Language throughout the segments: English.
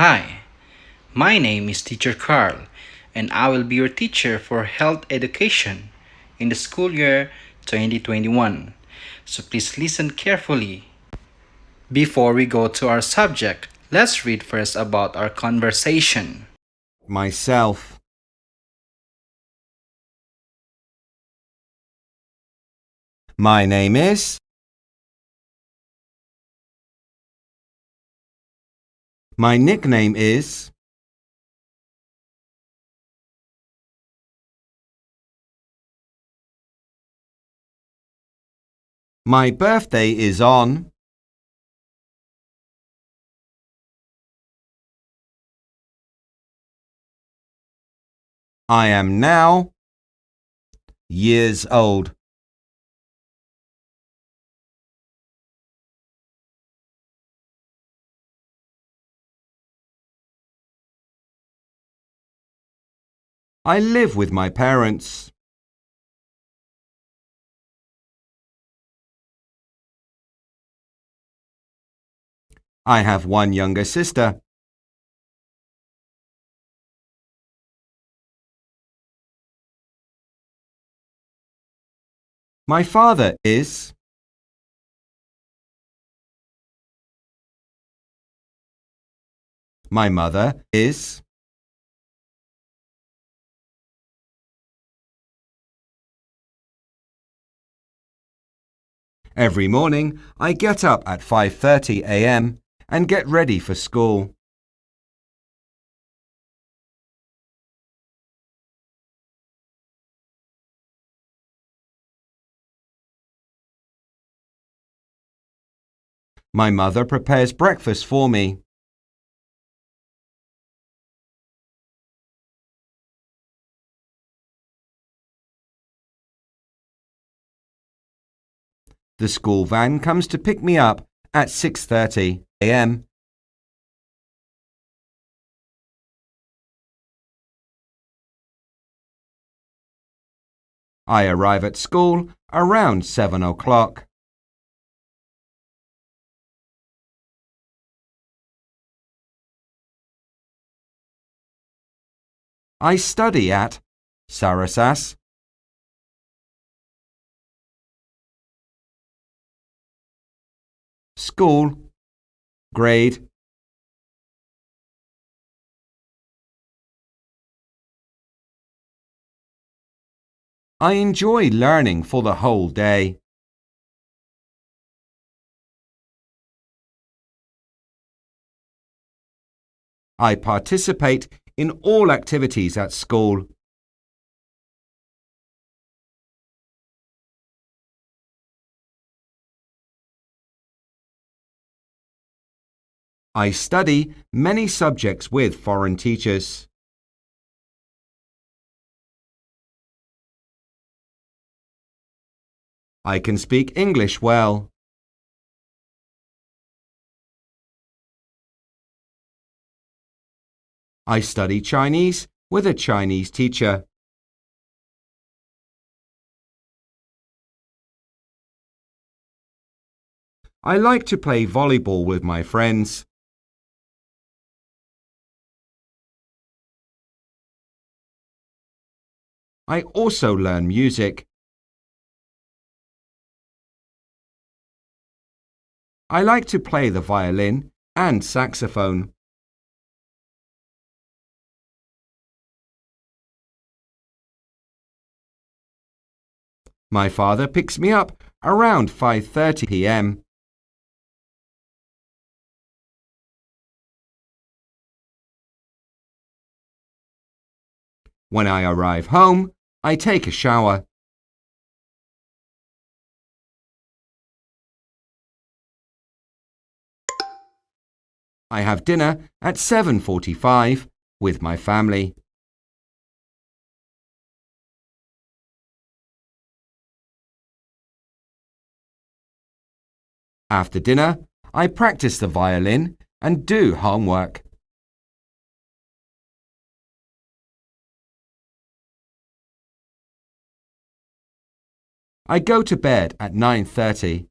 Hi, my name is Teacher Carl, and I will be your teacher for health education in the school year 2021. So please listen carefully. Before we go to our subject, let's read first about our conversation. Myself. My name is. My nickname is. My birthday is on. I am now years old. I live with my parents. I have one younger sister. My father is. My mother is. Every morning I get up at 5:30 a.m. and get ready for school. My mother prepares breakfast for me. The school van comes to pick me up at 6:30 a.m. I arrive at school around 7 o'clock. I study at Sarasas. School. Grade. I enjoy learning for the whole day. I participate in all activities at school. I study many subjects with foreign teachers. I can speak English well. I study Chinese with a Chinese teacher. I like to play volleyball with my friends. I also learn music. I like to play the violin and saxophone. My father picks me up around 5:30 p.m. When I arrive home, I take a shower. I have dinner at 7:45 with my family. After dinner, I practice the violin and do homework. I go to bed at 9:30.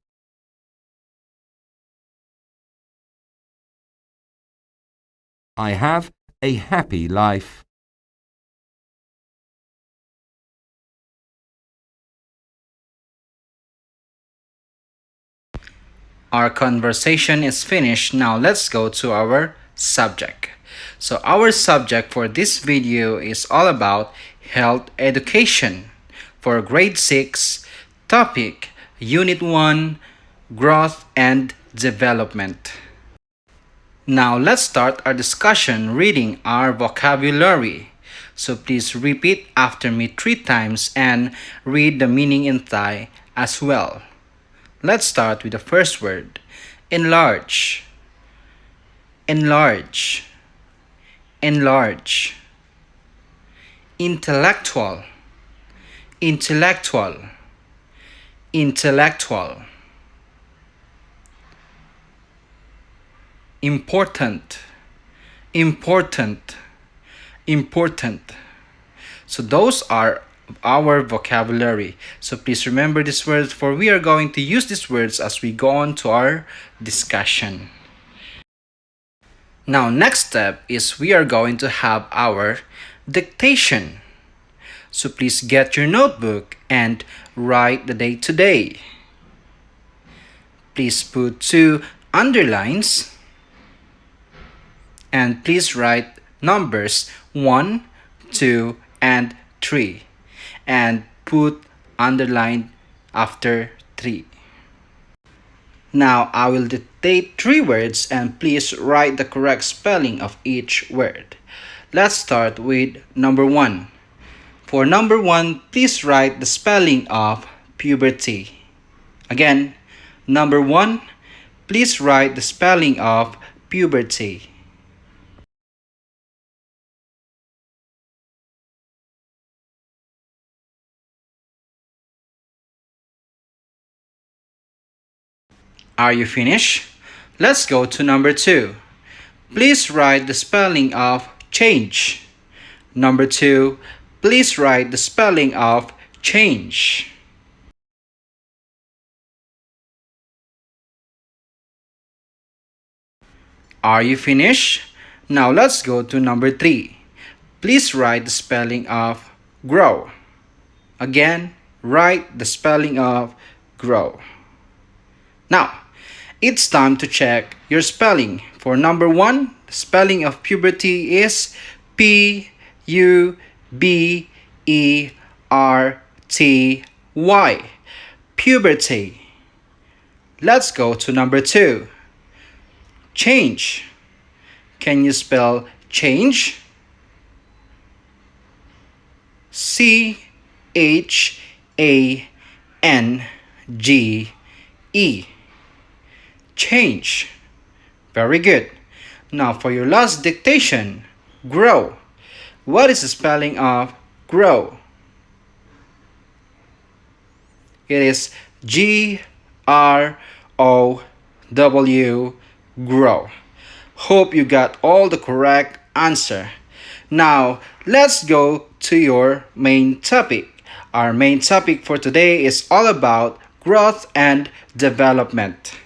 I have a happy life. Our conversation is finished. Now let's go to our subject. So our subject for this video is all about health education for grade 6, topic Unit 1, growth and development. Now let's start our discussion reading our vocabulary. So please repeat after me 3 times and read the meaning in Thai as well. Let's start with the first word. Enlarge. Enlarge. Enlarge. Intellectual. Intellectual. Intellectual. Important. Important. Important. So those are our vocabulary. So please remember these words, for we are going to use these words as we go on to our discussion. Now next step is we are going to have our dictation. So please get your notebook and write the day today. Please put 2 underlines and please write numbers 1, 2, and 3 and put underline after 3. Now I will dictate 3 words and please write the correct spelling of each word. Let's start with number 1. For number 1, please write the spelling of puberty. Again, number 1, please write the spelling of puberty. Are you finished? Let's go to number 2. Please write the spelling of change. Number 2, please write the spelling of change. Are you finished? Now let's go to number 3. Please write the spelling of grow. Again, write the spelling of grow. Now, it's time to check your spelling. For number 1, the spelling of puberty is P-U-B-E-R-T-Y. Puberty. Let's go to number 2. Change. Can you spell change? C-H-A-N-G-E. Change. Very good. Now for your last dictation, grow. What is the spelling of grow? It is G-R-O-W, grow. Hope you got all the correct answer. Now let's go to your main topic. Our main topic for today is all about growth and development.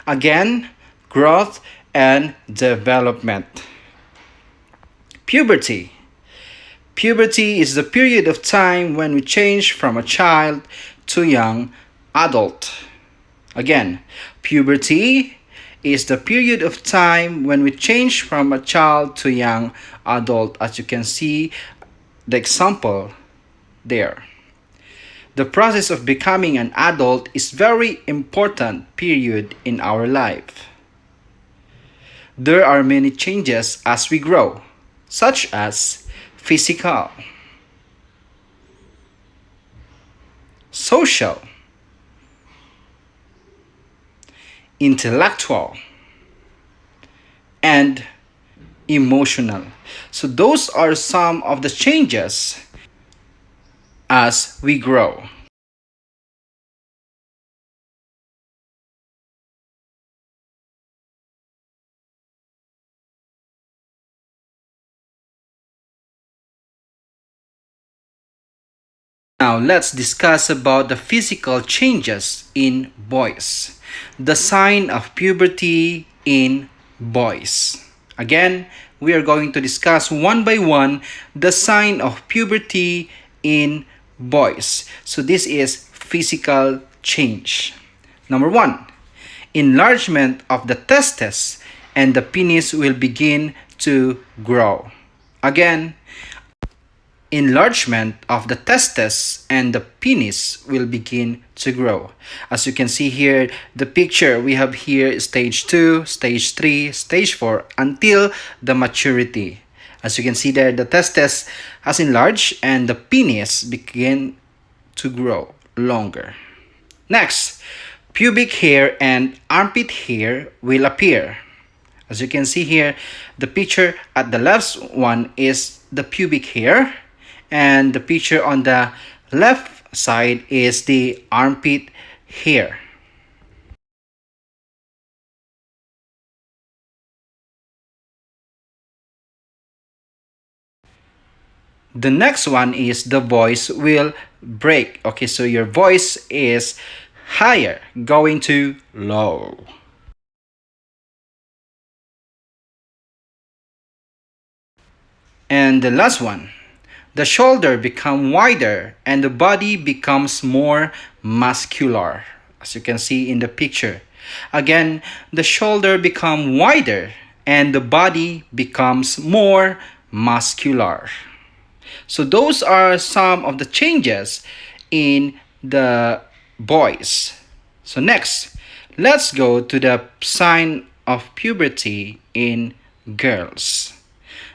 Again, growth and development. Puberty. Puberty is the period of time when we change from a child to young adult. Again, puberty is the period of time when we change from a child to young adult, as you can see the example there. The process of becoming an adult is very important period in our life. There are many changes as we grow, such as physical, social, intellectual, and emotional. So those are some of the changes as we grow. Now let's discuss about the physical changes in boys. The sign of puberty in boys. Again, we are going to discuss one by one the sign of puberty in boys. So this is physical change. Number 1, enlargement of the testes and the penis will begin to grow. Again, enlargement of the testes and the penis will begin to grow. As you can see here, the picture we have here is stage 2, stage 3, stage 4 until the maturity. As you can see there, the testes has enlarged and the penis begin to grow longer. Next, pubic hair and armpit hair will appear. As you can see here, the picture at the left one is the pubic hair, and the picture on the left side is the armpit hair. The next one is the voice will break. Okay, so your voice is higher, going to low. And the last one, the shoulder become wider and the body becomes more muscular. As you can see in the picture. Again, the shoulder become wider and the body becomes more muscular. So those are some of the changes in the boys. So next, let's go to the sign of puberty in girls.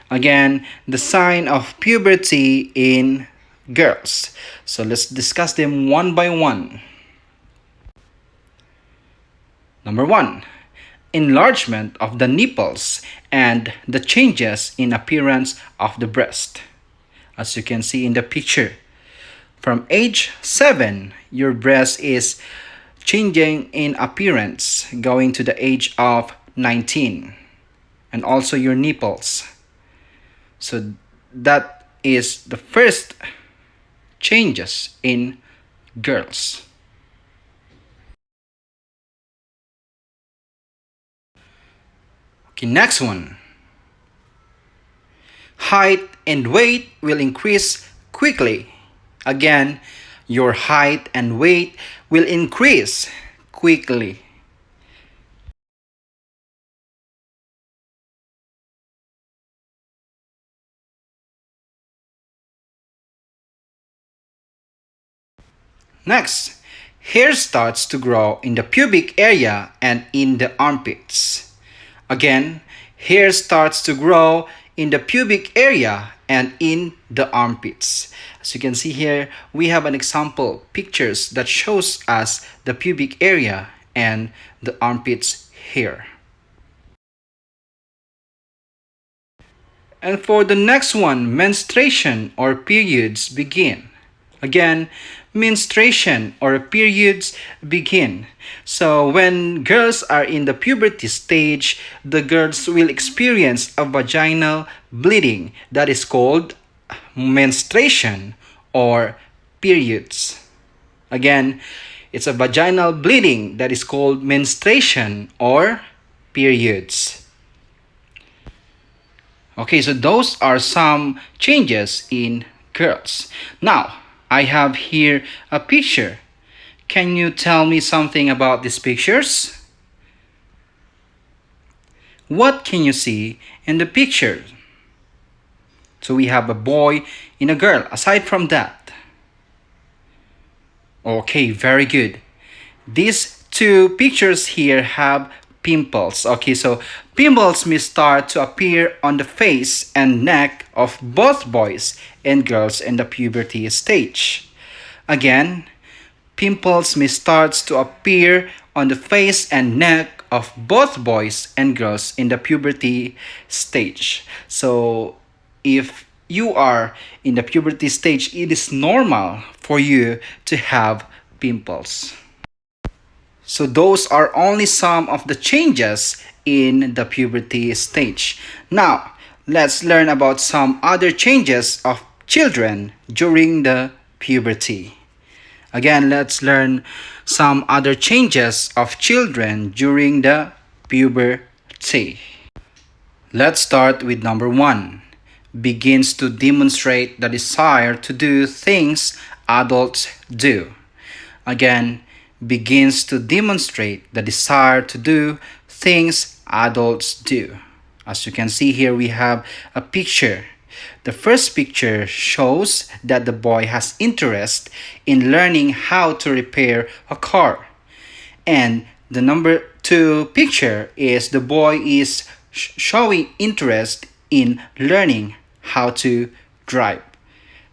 Again, the sign of puberty in girls. So let's discuss them one by one. Number 1, enlargement of the nipples and the changes in appearance of the breast. As you can see in the picture, from age 7, your breast is changing in appearance going to the age of 19, and also your nipples. So that is the first changes in girls. Okay, next one. Height and weight will increase quickly. Again, your height and weight will increase quickly. Next, hair starts to grow in the pubic area and in the armpits. Again, hair starts to grow in the pubic area and in the armpits. As you can see here, we have an example pictures that shows us the pubic area and the armpits hair. And for the next one, menstruation or periods begin. Again, menstruation or periods begin. So when girls are in the puberty stage, the girls will experience a vaginal bleeding that is called menstruation or periods. Again, it's a vaginal bleeding that is called menstruation or periods. Okay, so those are some changes in girls. Now, I have here a picture. Can you tell me something about these pictures? What can you see in the picture? So we have a boy and a girl. Aside from that. Okay, very good. These two pictures here have pimples. Okay, so pimples may start to appear on the face and neck of both boys and girls in the puberty stage. Again, pimples may start to appear on the face and neck of both boys and girls in the puberty stage. So if you are in the puberty stage, it is normal for you to have pimples. So those are only some of the changes in the puberty stage. Now, let's learn about some other changes of children during the puberty. Again, let's learn some other changes of children during the puberty. Let's start with number 1. Begins to demonstrate the desire to do things adults do. Again, begins to demonstrate the desire to do things adults do. As you can see here, we have a picture. The first picture shows that the boy has interest in learning how to repair a car. And the number 2 picture is the boy is showing interest in learning how to drive.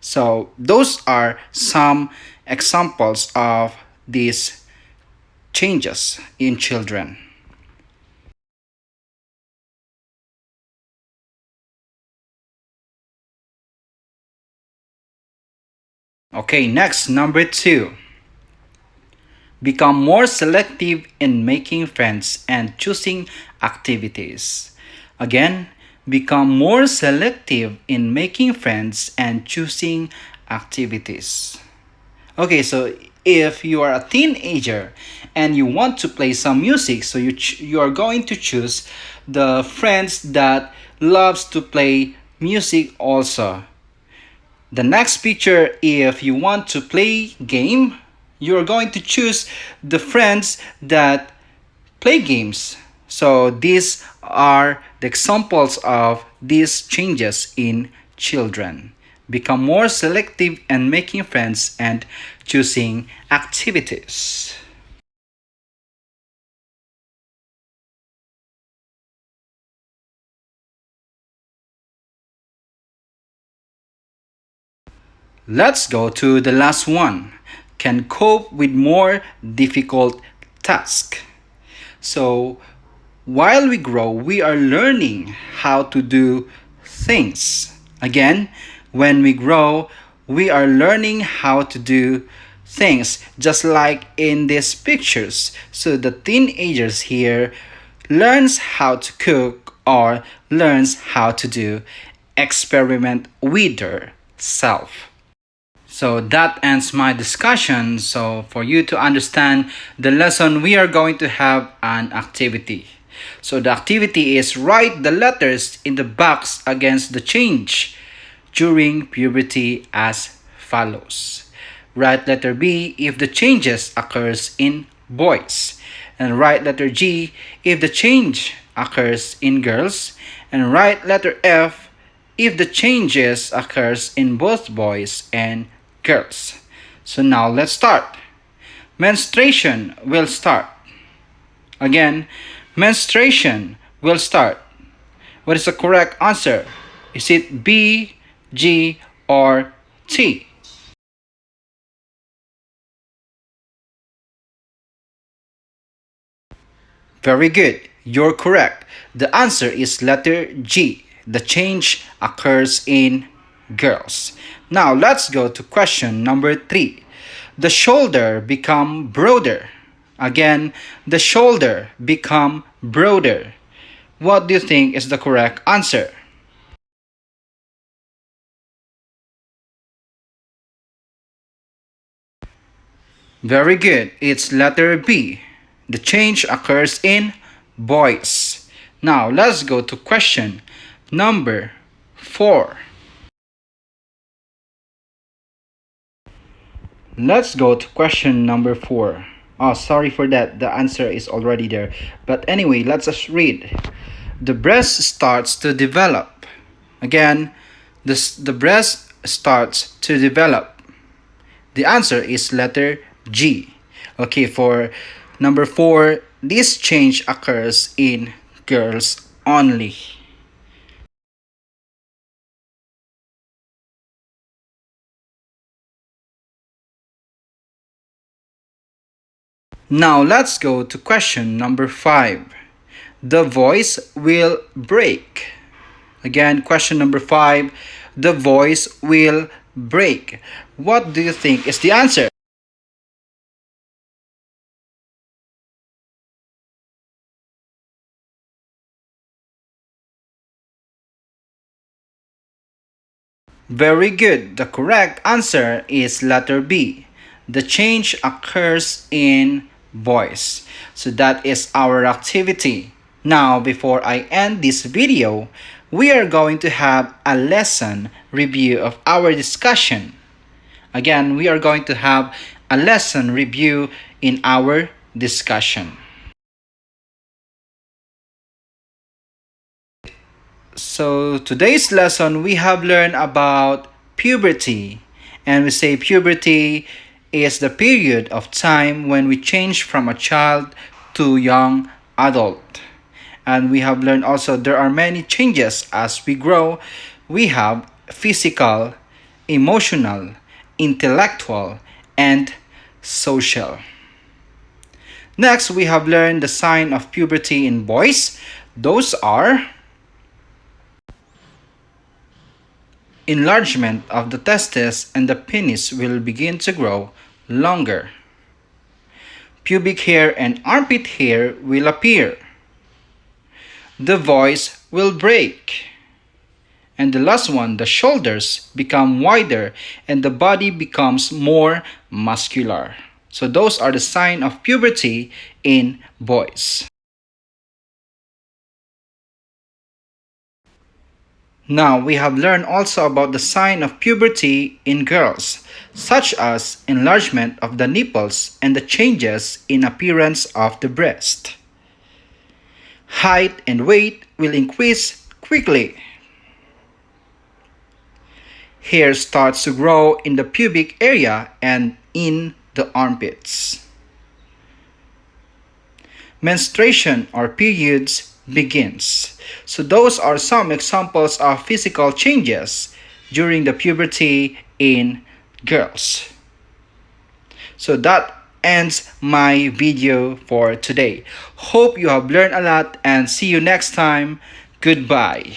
So those are some examples of these changes in children. Okay, next, number 2. Become more selective in making friends and choosing activities. Again, become more selective in making friends and choosing activities. Okay, so if you are a teenager and you want to play some music, so you are going to choose the friends that loves to play music also. The next picture, if you want to play game, you're going to choose the friends that play games. So these are the examples of these changes in children. Become more selective in making friends and choosing activities. Let's go to the last one. Can cope with more difficult tasks. So while we grow, we are learning how to do things. Again, when we grow, we are learning how to do things, just like in these pictures. So the teenagers here learns how to cook or learns how to do experiment with their self. So that ends my discussion. So for you to understand the lesson, we are going to have an activity. So the activity is write the letters in the box against the change during puberty as follows. Write letter B if the changes occurs in boys, and write letter G if the change occurs in girls, and write letter F if the changes occurs in both boys and girls. So now let's start. Menstruation will start. Again, menstruation will start. What is the correct answer? Is it B, G, or T? Very good. You're correct. The answer is letter G. The change occurs in girls. Now let's go to question number 3. The shoulder become broader. Again, the shoulder become broader. What do you think is the correct answer? Very good. It's letter B. The change occurs in boys. Now let's go to question number 4. Let's go to question number 4. Oh, sorry for that. The answer is already there. But anyway, let's just read. The breast starts to develop. Again, the breast starts to develop. The answer is letter G. Okay, for number 4, this change occurs in girls only. Now let's go to question number 5. The voice will break. Again, question number 5. The voice will break. What do you think is the answer? Very good. The correct answer is letter B. The change occurs in voice. So that is our activity. Now, before I end this video, we are going to have a lesson review of our discussion. Again, we are going to have a lesson review in our discussion. So, today's lesson we have learned about puberty. And we say puberty is the period of time when we change from a child to young adult. And we have learned also there are many changes as we grow. We have physical, emotional, intellectual, and social. Next, we have learned the sign of puberty in boys. Those are enlargement of the testes and the penis will begin to grow longer. Pubic hair and armpit hair will appear. The voice will break. And the last one, the shoulders become wider and the body becomes more muscular. So those are the signs of puberty in boys. Now we have learned also about the sign of puberty in girls, such as enlargement of the nipples and the changes in appearance of the breast. Height and weight will increase quickly. Hair starts to grow in the pubic area and in the armpits. Menstruation or periods begins. So those are some examples of physical changes during the puberty in girls. So that ends my video for today. Hope you have learned a lot and see you next time. Goodbye.